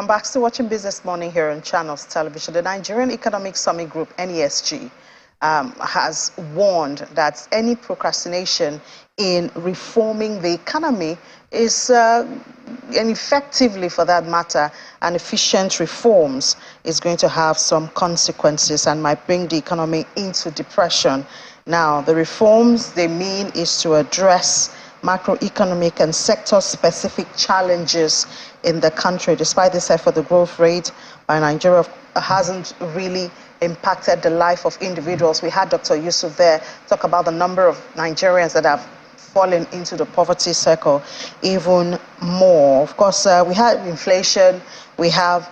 back. Still watching Business Morning here on Channels Television. The Nigerian Economic Summit Group, NESG, has warned that any procrastination in reforming the economy is, and effectively for that matter, and efficient reforms is going to have some consequences and might bring the economy into depression. Now, the reforms they mean is to address macroeconomic and sector-specific challenges in the country. Despite this effort, the growth rate by Nigeria hasn't really impacted the life of individuals. We had Dr. Yusuf there talk about the number of Nigerians that have fallen into the poverty circle even more. Of course, we have inflation, we have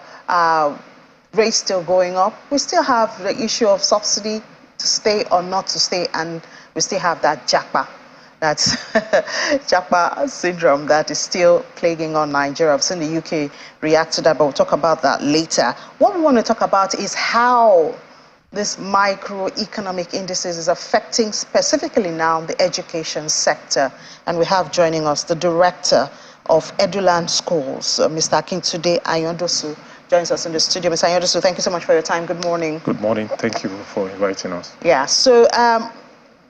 rates still going up. We still have the issue of subsidy to stay or not to stay, and we still have that JAPA. That's JAPA syndrome that is still plaguing on Nigeria. I've seen the UK react to that, but we'll talk about that later. What we want to talk about is how this microeconomic indices is affecting specifically now the education sector. And we have joining us the director of Eduland Schools, Mr. Akintunde Ayondosu, joins us in the studio. Mr. Ayondosu, thank you so much for your time. Good morning. Good morning. Thank you for inviting us. Yeah, so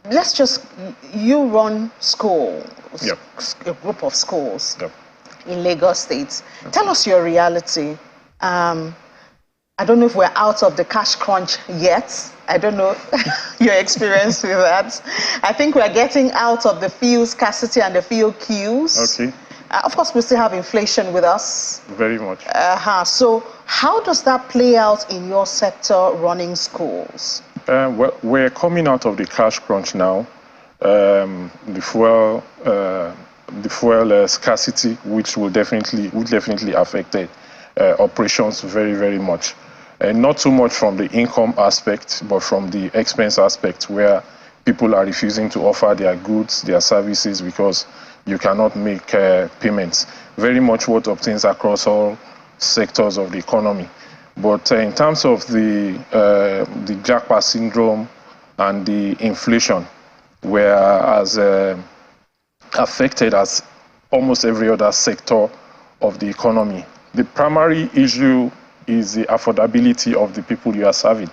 let's just, you run schools, yep. A group of schools yep. in Lagos State. Yep. Tell us your reality. I don't know if we're out of the cash crunch yet. I don't know your experience with that. I think we're getting out of the fuel scarcity and the fuel queues. Okay. Of course, we still have inflation with us. Very much. So how does that play out in your sector running schools? Well, we're coming out of the cash crunch now. The fuel scarcity, which will definitely affect operations very, very much. Not so much from the income aspect, but from the expense aspect, where people are refusing to offer their goods, their services, because you cannot make payments. Very much what obtains across all sectors of the economy. But in terms of the JAPA syndrome and the inflation, whereas affected as almost every other sector of the economy, the primary issue is the affordability of the people you are serving.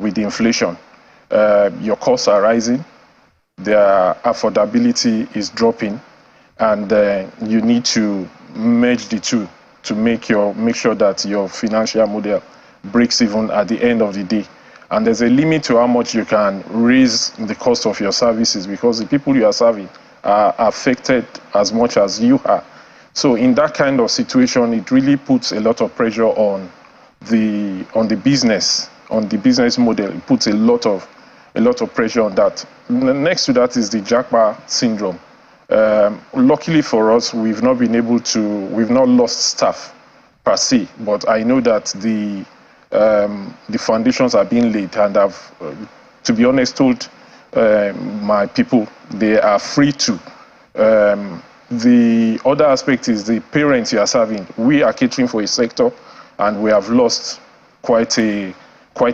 With the inflation, your costs are rising, their affordability is dropping, and you need to merge the two to make sure that your financial model breaks even at the end of the day. And there's a limit to how much you can raise the cost of your services, because the people you are serving are affected as much as you are. So in that kind of situation, it really puts a lot of pressure on the business model. It puts a lot of pressure on that. Next to that is the JAPA syndrome. Luckily for us, we've not lost staff per se, but I know that the foundations are being laid, and I've, to be honest, told my people they are free to. The other aspect is the parents you are serving. We are catering for a sector, and we have lost quite a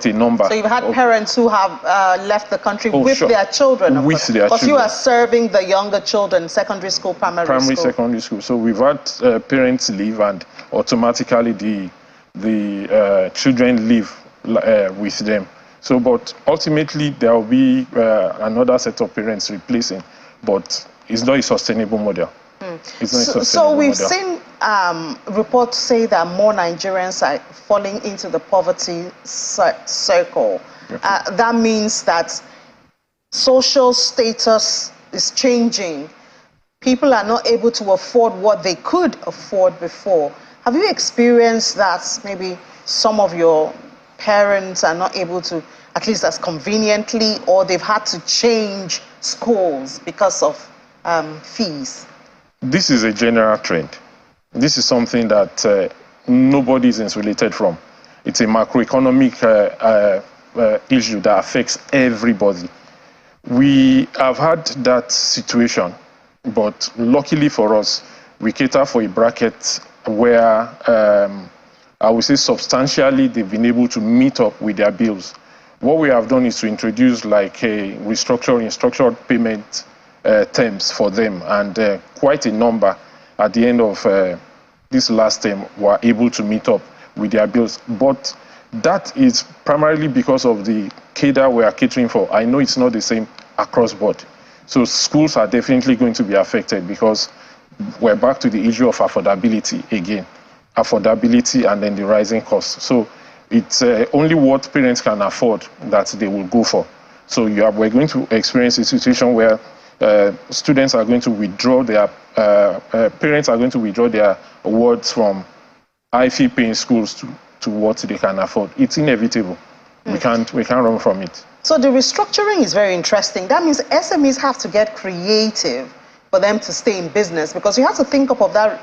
number. So you've had parents who have left the country with sure. their children? With their children. Because you are serving the younger children, secondary school, primary school. Secondary school. So we've had parents leave, and automatically the children live with them. So, but ultimately there will be another set of parents replacing, but it's not a sustainable model. So we've seen reports say that more Nigerians are falling into the poverty circle. That means that social status is changing. People are not able to afford what they could afford before. Have you experienced that maybe some of your parents are not able to, at least as conveniently, or they've had to change schools because of fees? This is a general trend. This is something that nobody is insulated from. It's a macroeconomic issue that affects everybody. We have had that situation, but luckily for us, we cater for a bracket where I would say substantially they've been able to meet up with their bills. What we have done is to introduce like a structured payment terms for them, and quite a number at the end of this last term were able to meet up with their bills. But that is primarily because of the cadre we are catering for. I know it's not the same across board. So schools are definitely going to be affected because we're back to the issue of affordability again. Affordability and then the rising costs. So it's only what parents can afford that they will go for. So we're going to experience a situation where students are going to withdraw their, parents are going to withdraw their awards from high fee paying schools to what they can afford. It's inevitable. We can't run from it. So the restructuring is very interesting. That means SMEs have to get creative for them to stay in business, because you have to think of that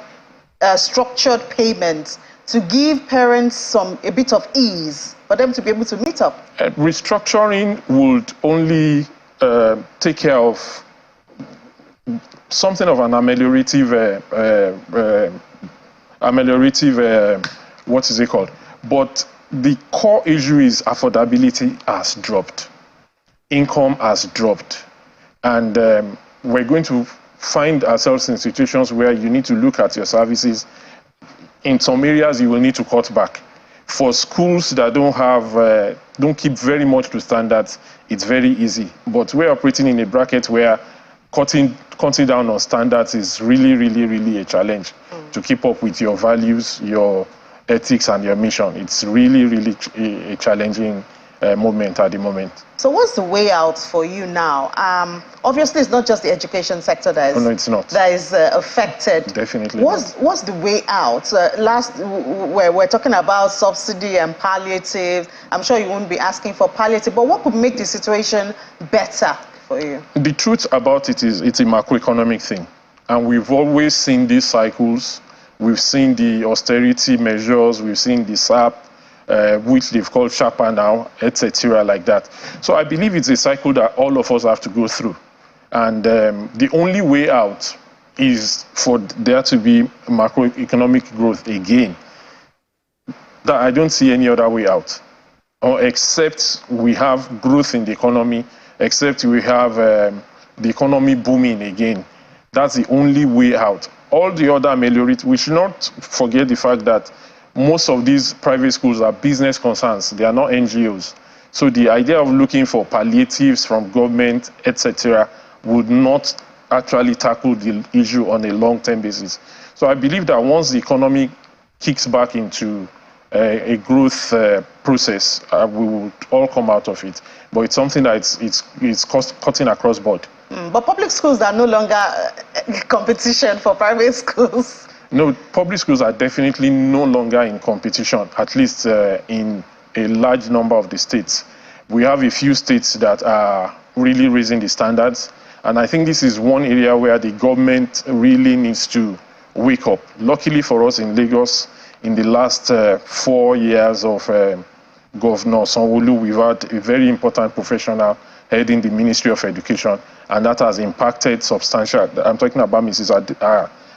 structured payment to give parents a bit of ease for them to be able to meet up. Restructuring would only take care of something of an ameliorative, what is it called? But the core issue is affordability has dropped. Income has dropped. And we're going to find ourselves in situations where you need to look at your services. In some areas, you will need to cut back. For schools that don't keep very much to standards, it's very easy. But we're operating in a bracket where cutting down on standards is really, really, really a challenge to keep up with your values, your ethics, and your mission. It's really, really a challenging moment at the moment. So what's the way out for you now? Obviously, it's not just the education sector that is, no, it's not. That is affected. Definitely What's the way out? We're talking about subsidy and palliative. I'm sure you won't be asking for palliative, but what could make the situation better for you? The truth about it is it's a macroeconomic thing. And we've always seen these cycles. We've seen the austerity measures. We've seen the SAP, which they've called sharper now, etc., like that. So I believe it's a cycle that all of us have to go through. And the only way out is for there to be macroeconomic growth again. That I don't see any other way out, or except we have growth in the economy, except we have the economy booming again. That's the only way out. All the other ameliorate. We should not forget the fact that most of these private schools are business concerns. They are not NGOs. So the idea of looking for palliatives from government, etc., would not actually tackle the issue on a long-term basis. So I believe that once the economy kicks back into a growth process, we will all come out of it. But it's something that it's cutting across board. But public schools are no longer competition for private schools. No, public schools are definitely no longer in competition, at least in a large number of the states. We have a few states that are really raising the standards. And I think this is one area where the government really needs to wake up. Luckily for us in Lagos, in the last 4 years of Governor Sanwo-Olu, we've had a very important professional heading the Ministry of Education, and that has impacted substantial. I'm talking about Mrs.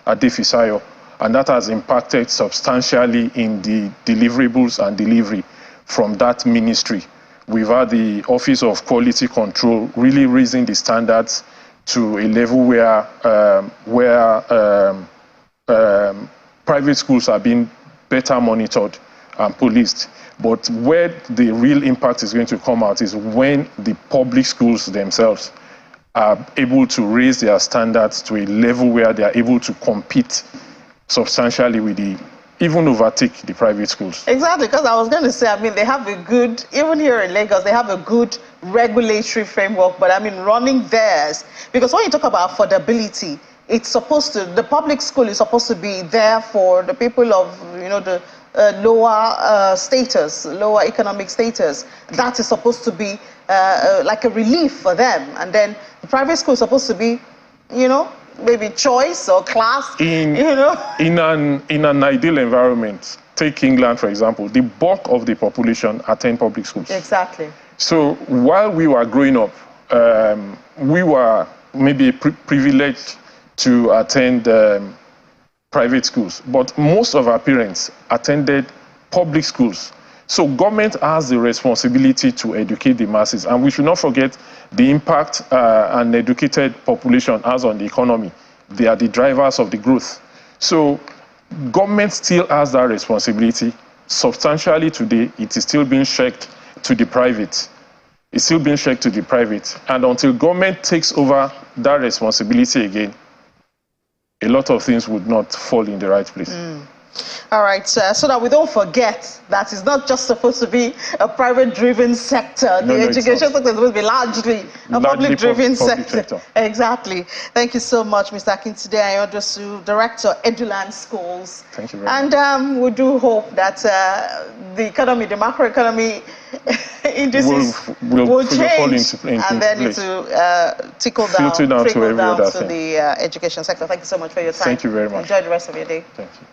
Adefisayo, and that has impacted substantially in the deliverables and delivery from that ministry. We've had the Office of Quality Control really raising the standards to a level where private schools are being better monitored and policed. But where the real impact is going to come out is when the public schools themselves are able to raise their standards to a level where they are able to compete substantially with even overtake the private schools. Exactly, because I was going to say, I mean, they have a good, even here in Lagos, they have a good regulatory framework, but I mean, running theirs, because when you talk about affordability, it's supposed to, the public school is supposed to be there for the people of, the lower status, lower economic status. That is supposed to be like a relief for them. And then the private school is supposed to be, maybe choice or class, In an ideal environment, take England, for example, the bulk of the population attend public schools. Exactly. So while we were growing up, we were maybe privileged to attend private schools, but most of our parents attended public schools. So government has the responsibility to educate the masses, and we should not forget the impact an educated population has on the economy. They are the drivers of the growth. So Government still has that responsibility. Substantially today, it is still being checked to the private. It's still being checked to the private. And until government takes over that responsibility again, a lot of things would not fall in the right place. All right, so that we don't forget that it's not just supposed to be a private-driven sector. The education sector is supposed to be largely a public-driven sector. Exactly. Thank you so much, Mr. Akintunde Ayodiosu, Director, Eduland Schools. Thank you very much. And we do hope that the economy, the macroeconomy indices will change, and then it will trickle down to the education sector. Thank you so much for your time. Thank you very much. Enjoy the rest of your day. Thank you.